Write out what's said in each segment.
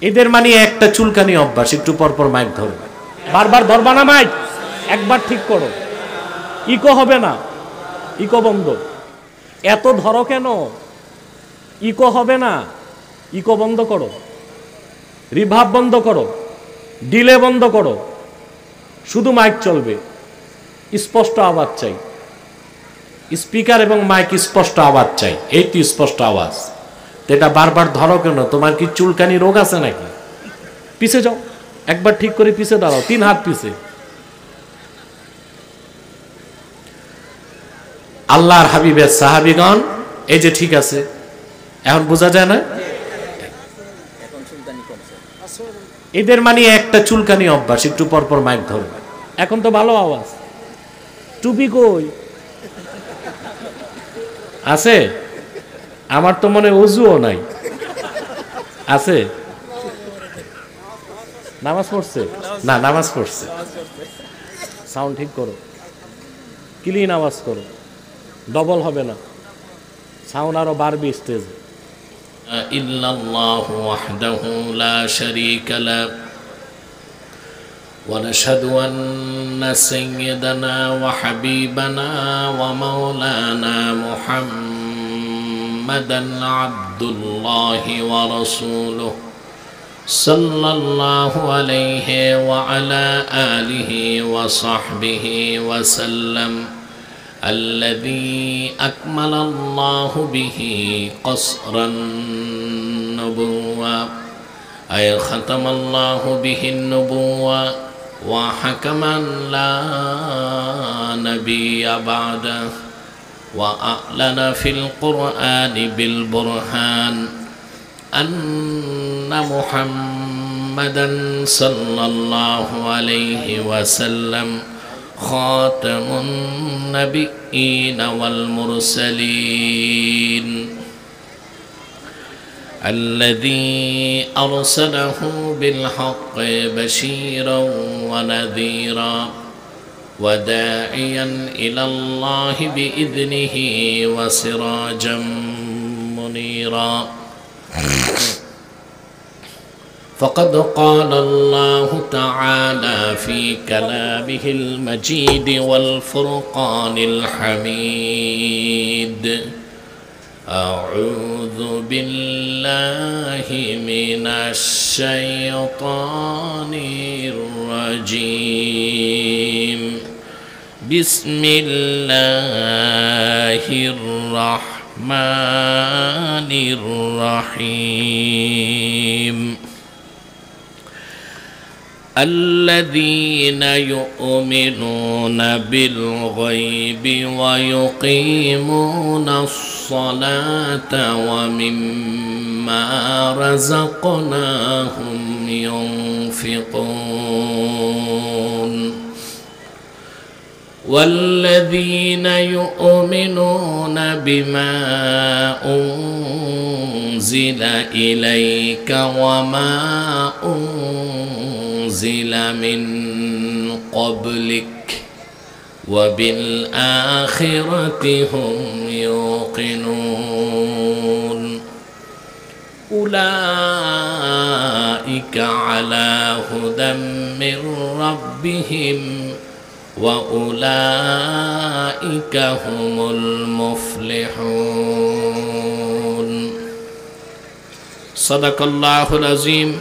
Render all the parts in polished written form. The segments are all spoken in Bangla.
এদের মানে একটা চুলকানি অভ্যাস, একটু পরপর মাইক ধরবে, বারবার ধরবা না মাইক, একবার ঠিক করো, ইকো হবে না, ইকো বন্ধ। এত ধরো কেন? ইকো হবে না, ইকো বন্ধ করো, রিভার্ব বন্ধ করো, ডিলে বন্ধ করো, শুধু মাইক চলবে, স্পষ্ট আওয়াজ চাই, স্পিকার এবং মাইক স্পষ্ট আওয়াজ চাই, এই তো স্পষ্ট আওয়াজ। এটা বারবার ধরো কেন? তোমার কি চুলকানি রোগ আছে নাকি? পিছে যাও, একবার ঠিক করে পিছে দাঁড়াও, 3 হাত পিছে। আল্লাহর হাবিবের সাহাবীগণ এই যে ঠিক আছে, এখন বোঝা যায় না? এদের মানে একটা চুলকানি অভ্যাস, একটু পরপর মাইক ধরবে। এখন তো ভালো আওয়াজ। টুপি কই আছে? আমার তো মনে ওযুও নাই। আছে? নামাজ পড়ছে না? নামাজ পড়ছে। সাউন্ড ঠিক করো, ক্লিন আওয়াজ করো, ডবল হবে না, সাউন্ড আরো বাড়বে স্টেজে। ইল্লাল্লাহু ওয়াহদাহু লা শারীকা লা ওয়া নাশহাদু আন্না সাইয়্যিদানা ওয়া হাবিবানা ওয়া মাওলানা মুহাম্মাদান আবদুল্লাহি ওয়া রাসূলুহু সাল্লাল্লাহু আলাইহি ওয়া আলা আলিহি ওয়া সাহবিহি ওয়া সাল্লাম الذي أكمل الله به قصر النبوة أي ختم الله به النبوة وحكما لا نبي بعده وأعلن في القرآن بالبرهان أن محمدا صلى الله عليه وسلم خاتم النبيين والمرسلين الذي أرسله بالحق بشيرا ونذيرا وداعيا إلى الله بإذنه وسراجا منيرا فقد قال الله تعالى في كلامه المجيد والفرقان الحميد أعوذ بالله من الشيطان الرجيم بسم الله الرحمن الرحيم الذين يؤمنون بالغيب ويقيمون الصلاة ومما رزقناهم ينفقون والذين يؤمنون بما أنزل إليك وما أنزل من قبلك وبالآخرة هم يوقنون أولئك على هدى من ربهم وأولئك هم المفلحون صدق الله العظيم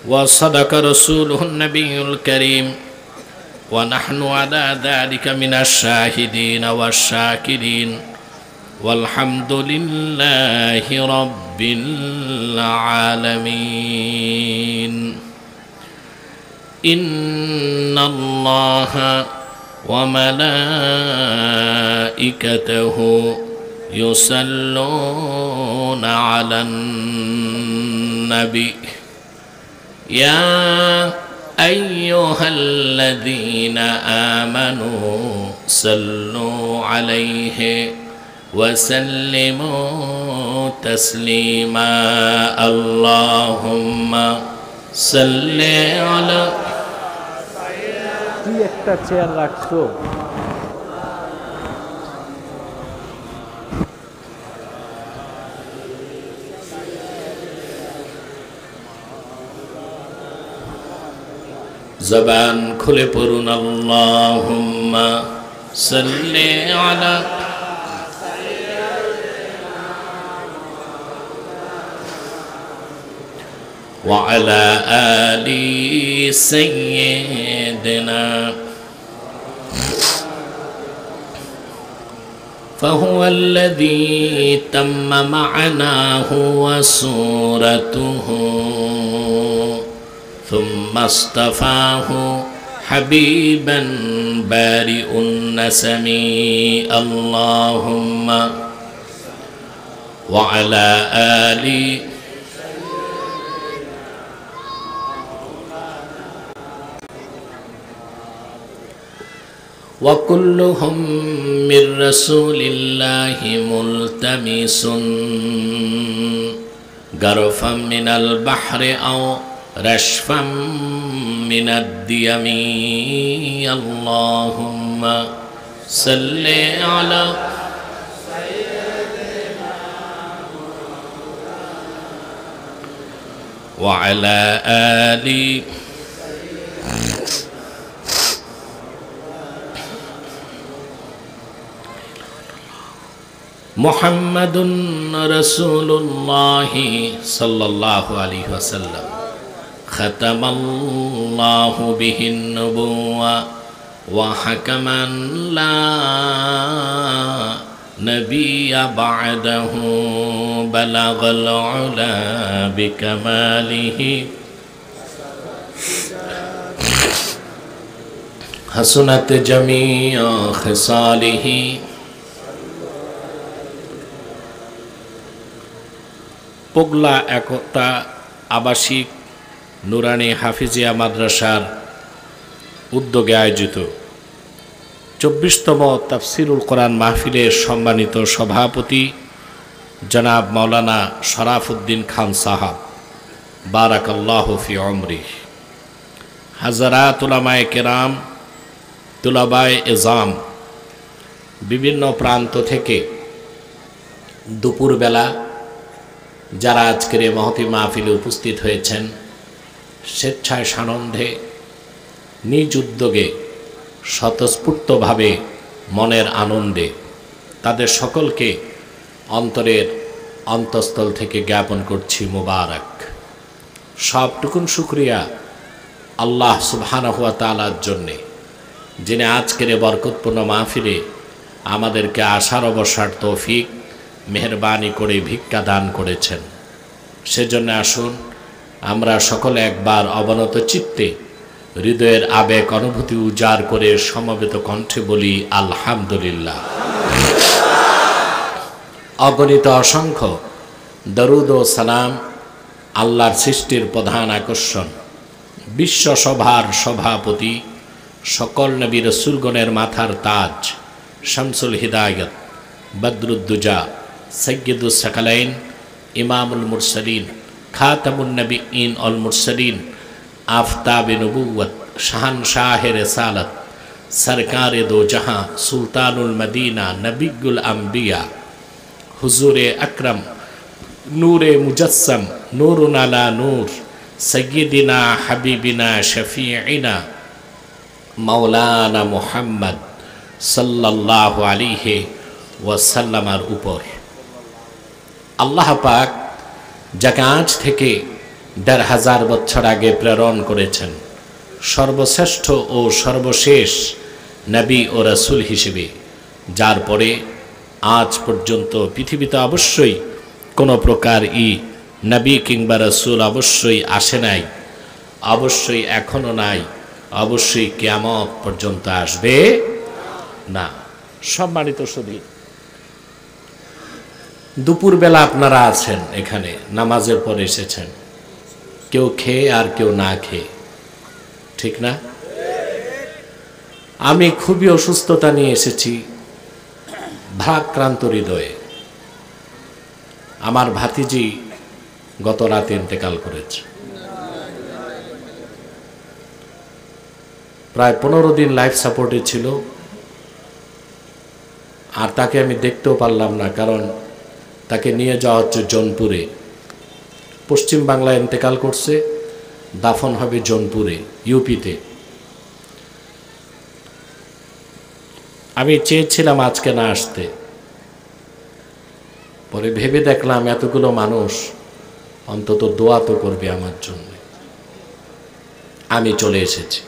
وصدق رسوله النبي الكريم ونحن على ذلك من الشاهدين والشاكرين والحمد لله رب العالمين إن الله وملائكته يصلون على النبي يا أيها الذين آمنوا صلوا عليه وسلموا تسليما اللهم صل على কি একটা চেয়ার রাখছো জবান খুলে পড়ুন আল্লাহুম্মা সাল্লি আলা ওয়া আলা আলি সাইয়্যিদিনা فهو الذي تم معناه وصورته ثم اصطفاه حبيبا بارئ النسم اللهم وعلى آل وكلهم من رسول الله ملتمس غرفا من البحر أو رشفا من الديم اللهم صل على وعلى آل محمد رسول الله صلى الله عليه وسلم ختم الله به النبوة وحكما لا نبي بعده بلغ العلا بكماله حسنت جميع خصاله পোগলা একতা আবাসিক নুরানি হাফিজিয়া মাদ্রাসার উদ্যোগে আয়োজিত ২৪তম তাফসিরুল কোরআন মাহফিলের সম্মানিত সভাপতি জনাব মাওলানা শরাফউদ্দিন খান সাহাব বারাকাল্লাহু ফি উমরি, হাজারাত উলামায়ে কেরাম, তুলাবায়ে এজাম, বিভিন্ন প্রান্ত থেকে দুপুরবেলা যারা আজকের এই মহতি মাহফিলে উপস্থিত হয়েছেন, স্বেচ্ছায় সানন্দে নিজ উদ্যোগে স্বতঃস্ফূর্তভাবে মনের আনন্দে তাদের সকলকে অন্তরের অন্তঃস্থল থেকে জ্ঞাপন করছি মুবারক। সবটুকুন শুকরিয়া আল্লাহ সুবহানাহু ওয়া তাআলার জন্যে, যিনি আজকের এই বরকতপূর্ণ মাহফিলে আমাদেরকে আসার অবসর তৌফিক মেহেরবানি করে ভিক্ষা দান করেছেন। সেজন্য আসুন আমরা সকলে একবার অবনত চিত্তে হৃদয়ের আবেগ অনুভূতি উজাড় করে সমবেত কণ্ঠে বলি আলহামদুলিল্লাহ। অগণিত অসংখ্য দরুদ ও সালাম আল্লাহর সৃষ্টির প্রধান আকর্ষণ, বিশ্বসভার সভাপতি, সকল নবী রাসূলগণের মাথার তাজ, শামসুল হিদায়াত, বদরুদ্দুজা, সৈয়দুস সাকালাইন, ইমামুল মুরসালিন, খাতামুন নবিয়্যিন অল মুরসালিন, আফতাবে নবুওয়াত, শাহনশাহে রিসালাত, সরকারে দো জাহাঁ, সুলতানুল মদিনা, নবিয়ুল আম্বিয়া, হুজুরে আকরম, নূরে মুজাসসাম, নূরুন আলা নূর, সৈয়দিনা হাবিবিনা শফিঈনা মাওলানা মুহাম্মদ সাল্লাল্লাহু আলাইহি ওয়াসাল্লামের উপর আল্লাহ পাক যাকে আজ থেকে ১৫০০ বছর আগে প্রেরণ করেছেন সর্বশ্রেষ্ঠ ও সর্বশেষ নবী ও রাসূল হিসেবে, যার পরে আজ পর্যন্ত পৃথিবীতে অবশ্যই কোনো প্রকার নবী কিংবা রাসূল অবশ্যই আসে নাই, অবশ্যই এখনো নাই, অবশ্যই কিয়ামত পর্যন্ত আসবে না। সম্মানিত সুধী, দুপুরবেলা আপনারা আছেন এখানে, নামাজের পর এসেছেন, কেউ খেয়ে আর কেউ না খেয়ে, ঠিক না? আমি খুবই অসুস্থতা নিয়ে এসেছি, ভারাক্রান্ত হৃদয়ে। আমার ভাতিজি গত রাতে ইন্তেকাল করেছে। প্রায় 15 দিন লাইফ সাপোর্টে ছিল, আর তাকে আমি দেখতেও পারলাম না, কারণ তাকে নিয়ে যাওয়া হচ্ছে জৌনপুরে। পশ্চিম বাংলায় ইন্তেকাল করছে, দাফন হবে জৌনপুরে, ইউপিতে। আমি চেয়েছিলাম আজকে না আসতে, পরে ভেবে দেখলাম এতগুলো মানুষ অন্তত দোয়া তো করবে আমার জন্য, আমি চলে এসেছি।